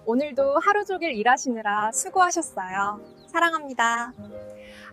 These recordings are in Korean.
오늘도 하루 종일 일하시느라 수고하셨어요. 사랑합니다.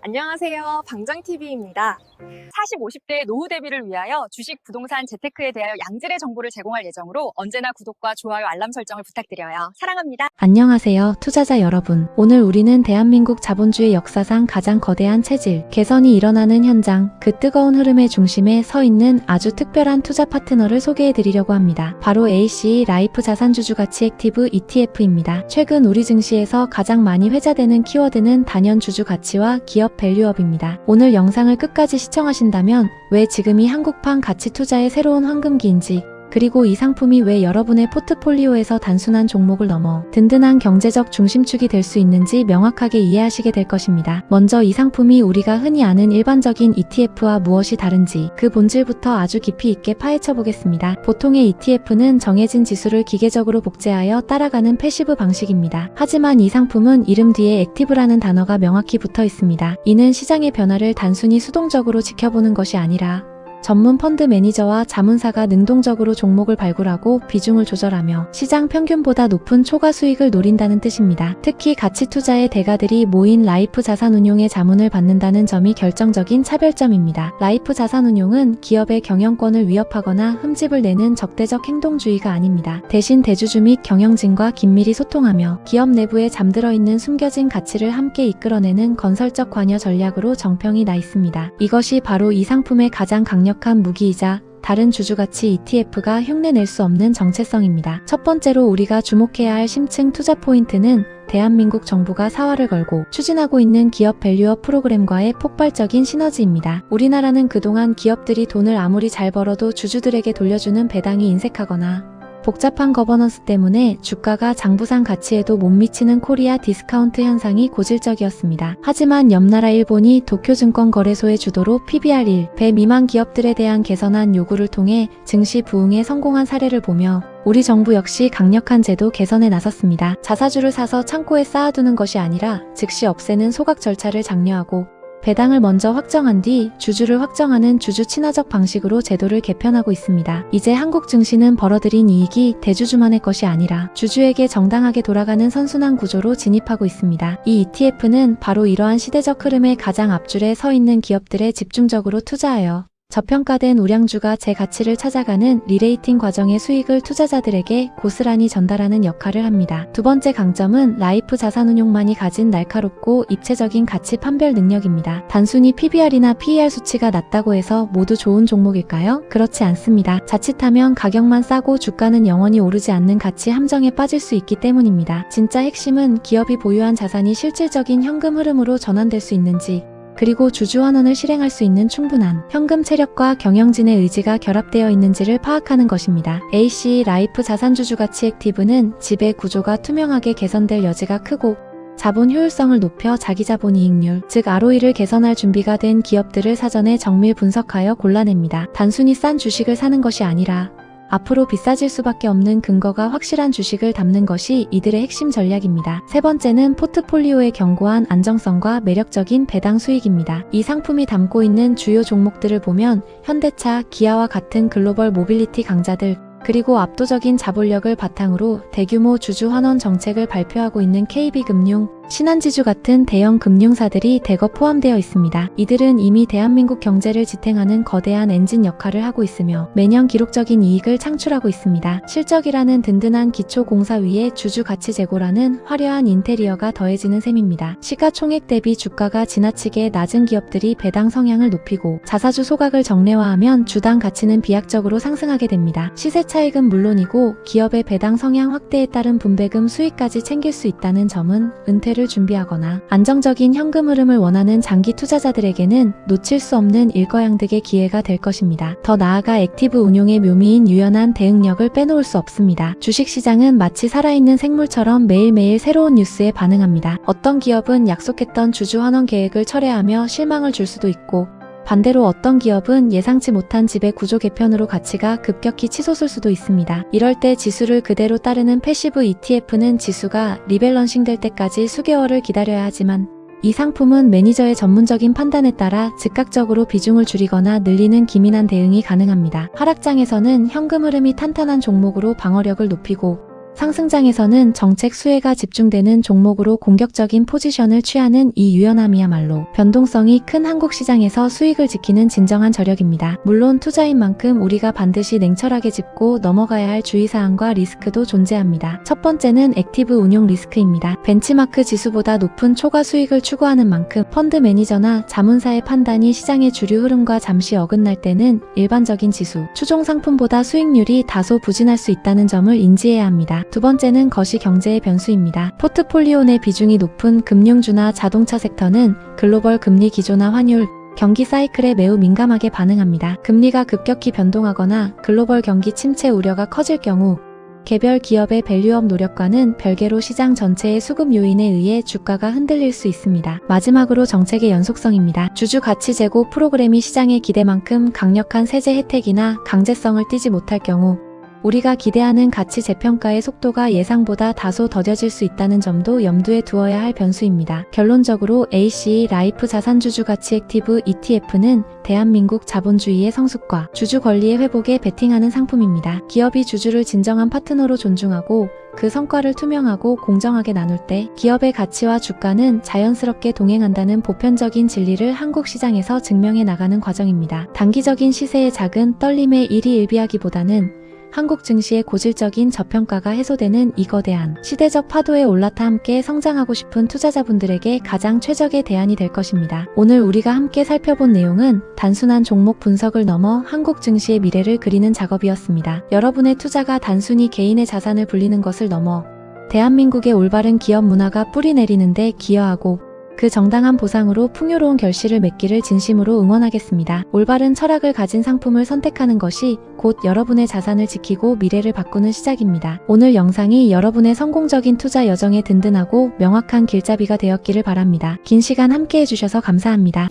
안녕하세요. 방정TV입니다. 40, 50대 노후 대비를 위하여 주식, 부동산, 재테크에 대하여 양질의 정보를 제공할 예정으로 언제나 구독과 좋아요, 알람 설정을 부탁드려요. 사랑합니다. 안녕하세요, 투자자 여러분. 오늘 우리는 대한민국 자본주의 역사상 가장 거대한 체질, 개선이 일어나는 현장, 그 뜨거운 흐름의 중심에 서 있는 아주 특별한 투자 파트너를 소개해 드리려고 합니다. 바로 ACE 라이프 자산주주 가치 액티브 ETF입니다. 최근 우리 증시에서 가장 많이 회자되는 키워드는 단연 주주 가치와 기업 밸류업입니다. 오늘 영상을 끝까지 시청하신다면 왜 지금이 한국판 가치 투자의 새로운 황금기인지, 그리고 이 상품이 왜 여러분의 포트폴리오에서 단순한 종목을 넘어 든든한 경제적 중심축이 될 수 있는지 명확하게 이해하시게 될 것입니다. 먼저 이 상품이 우리가 흔히 아는 일반적인 ETF와 무엇이 다른지 그 본질부터 아주 깊이 있게 파헤쳐 보겠습니다. 보통의 ETF는 정해진 지수를 기계적으로 복제하여 따라가는 패시브 방식입니다. 하지만 이 상품은 이름 뒤에 액티브라는 단어가 명확히 붙어 있습니다. 이는 시장의 변화를 단순히 수동적으로 지켜보는 것이 아니라 전문 펀드 매니저와 자문사가 능동적으로 종목을 발굴하고 비중을 조절하며 시장 평균보다 높은 초과 수익을 노린다는 뜻입니다. 특히 가치 투자의 대가들이 모인 라이프 자산운용의 자문을 받는다는 점이 결정적인 차별점입니다. 라이프 자산운용은 기업의 경영권을 위협하거나 흠집을 내는 적대적 행동주의가 아닙니다. 대신 대주주 및 경영진과 긴밀히 소통하며 기업 내부에 잠들어 있는 숨겨진 가치를 함께 이끌어내는 건설적 관여 전략으로 정평이 나 있습니다. 이것이 바로 이 상품의 가장 강력한 무기이자 다른 주주가치 ETF가 흉내낼 수 없는 정체성입니다. 첫 번째로 우리가 주목해야 할 심층 투자 포인트는 대한민국 정부가 사활을 걸고 추진하고 있는 기업 밸류업 프로그램과의 폭발적인 시너지입니다. 우리나라는 그동안 기업들이 돈을 아무리 잘 벌어도 주주들에게 돌려주는 배당이 인색하거나 복잡한 거버넌스 때문에 주가가 장부상 가치에도 못 미치는 코리아 디스카운트 현상이 고질적이었습니다. 하지만 옆나라 일본이 도쿄증권거래소의 주도로 PBR 1배 미만 기업들에 대한 개선안 요구를 통해 증시 부흥에 성공한 사례를 보며 우리 정부 역시 강력한 제도 개선에 나섰습니다. 자사주를 사서 창고에 쌓아두는 것이 아니라 즉시 없애는 소각 절차를 장려하고 배당을 먼저 확정한 뒤 주주를 확정하는 주주 친화적 방식으로 제도를 개편하고 있습니다. 이제 한국 증시는 벌어들인 이익이 대주주만의 것이 아니라 주주에게 정당하게 돌아가는 선순환 구조로 진입하고 있습니다. 이 ETF는 바로 이러한 시대적 흐름의 가장 앞줄에 서 있는 기업들에 집중적으로 투자하여 저평가된 우량주가 제 가치를 찾아가는 리레이팅 과정의 수익을 투자자들에게 고스란히 전달하는 역할을 합니다. 두 번째 강점은 라이프 자산운용만이 가진 날카롭고 입체적인 가치 판별 능력입니다. 단순히 PBR이나 PER 수치가 낮다고 해서 모두 좋은 종목일까요? 그렇지 않습니다. 자칫하면 가격만 싸고 주가는 영원히 오르지 않는 가치 함정에 빠질 수 있기 때문입니다. 진짜 핵심은 기업이 보유한 자산이 실질적인 현금 흐름으로 전환될 수 있는지, 그리고 주주 환원을 실행할 수 있는 충분한 현금 체력과 경영진의 의지가 결합되어 있는지를 파악하는 것입니다. ACE 라이프 자산주주 가치 액티브는 지배 구조가 투명하게 개선될 여지가 크고 자본 효율성을 높여 자기자본 이익률, 즉 ROE를 개선할 준비가 된 기업들을 사전에 정밀 분석하여 골라냅니다. 단순히 싼 주식을 사는 것이 아니라 앞으로 비싸질 수밖에 없는 근거가 확실한 주식을 담는 것이 이들의 핵심 전략입니다. 세 번째는 포트폴리오의 견고한 안정성과 매력적인 배당 수익입니다. 이 상품이 담고 있는 주요 종목들을 보면 현대차, 기아와 같은 글로벌 모빌리티 강자들, 그리고 압도적인 자본력을 바탕으로 대규모 주주 환원 정책을 발표하고 있는 KB금융, 신한지주 같은 대형 금융사들이 대거 포함되어 있습니다. 이들은 이미 대한민국 경제를 지탱하는 거대한 엔진 역할을 하고 있으며 매년 기록적인 이익을 창출하고 있습니다. 실적이라는 든든한 기초 공사 위에 주주 가치 제고라는 화려한 인테리어가 더해지는 셈입니다. 시가총액 대비 주가가 지나치게 낮은 기업들이 배당 성향을 높이고 자사주 소각을 정례화하면 주당 가치는 비약적으로 상승하게 됩니다. 시세 차익은 물론이고 기업의 배당 성향 확대에 따른 분배금 수익까지 챙길 수 있다는 점은 은퇴를 준비하거나 안정적인 현금 흐름을 원하는 장기 투자자들에게는 놓칠 수 없는 일거양득의 기회가 될 것입니다. 더 나아가 액티브 운용의 묘미인 유연한 대응력을 빼놓을 수 없습니다. 주식시장은 마치 살아있는 생물처럼 매일매일 새로운 뉴스에 반응합니다. 어떤 기업은 약속했던 주주 환원 계획을 철회하며 실망을 줄 수도 있고, 반대로 어떤 기업은 예상치 못한 지배 구조 개편으로 가치가 급격히 치솟을 수도 있습니다. 이럴 때 지수를 그대로 따르는 패시브 ETF는 지수가 리밸런싱 될 때까지 수개월을 기다려야 하지만 이 상품은 매니저의 전문적인 판단에 따라 즉각적으로 비중을 줄이거나 늘리는 기민한 대응이 가능합니다. 하락장에서는 현금 흐름이 탄탄한 종목으로 방어력을 높이고 상승장에서는 정책 수혜가 집중되는 종목으로 공격적인 포지션을 취하는 이 유연함이야말로 변동성이 큰 한국 시장에서 수익을 지키는 진정한 저력입니다. 물론 투자인 만큼 우리가 반드시 냉철하게 짚고 넘어가야 할 주의사항과 리스크도 존재합니다. 첫 번째는 액티브 운용 리스크입니다. 벤치마크 지수보다 높은 초과 수익을 추구하는 만큼 펀드 매니저나 자문사의 판단이 시장의 주류 흐름과 잠시 어긋날 때는 일반적인 지수, 추종 상품보다 수익률이 다소 부진할 수 있다는 점을 인지해야 합니다. 두 번째는 거시 경제의 변수입니다. 포트폴리오 내 비중이 높은 금융주나 자동차 섹터는 글로벌 금리 기조나 환율, 경기 사이클에 매우 민감하게 반응합니다. 금리가 급격히 변동하거나 글로벌 경기 침체 우려가 커질 경우 개별 기업의 밸류업 노력과는 별개로 시장 전체의 수급 요인에 의해 주가가 흔들릴 수 있습니다. 마지막으로 정책의 연속성입니다. 주주 가치 제고 프로그램이 시장의 기대만큼 강력한 세제 혜택이나 강제성을 띠지 못할 경우 우리가 기대하는 가치 재평가의 속도가 예상보다 다소 더뎌질 수 있다는 점도 염두에 두어야 할 변수입니다. 결론적으로 ACE 라이프 자산주주 가치 액티브 ETF는 대한민국 자본주의의 성숙과 주주 권리의 회복에 베팅하는 상품입니다. 기업이 주주를 진정한 파트너로 존중하고 그 성과를 투명하고 공정하게 나눌 때 기업의 가치와 주가는 자연스럽게 동행한다는 보편적인 진리를 한국 시장에서 증명해 나가는 과정입니다. 단기적인 시세의 작은 떨림에 일희일비하기보다는 한국 증시의 고질적인 저평가가 해소되는 이 거대한 시대적 파도에 올라타 함께 성장하고 싶은 투자자분들에게 가장 최적의 대안이 될 것입니다. 오늘 우리가 함께 살펴본 내용은 단순한 종목 분석을 넘어 한국 증시의 미래를 그리는 작업이었습니다. 여러분의 투자가 단순히 개인의 자산을 불리는 것을 넘어 대한민국의 올바른 기업 문화가 뿌리 내리는데 기여하고 그 정당한 보상으로 풍요로운 결실을 맺기를 진심으로 응원하겠습니다. 올바른 철학을 가진 상품을 선택하는 것이 곧 여러분의 자산을 지키고 미래를 바꾸는 시작입니다. 오늘 영상이 여러분의 성공적인 투자 여정에 든든하고 명확한 길잡이가 되었기를 바랍니다. 긴 시간 함께 해주셔서 감사합니다.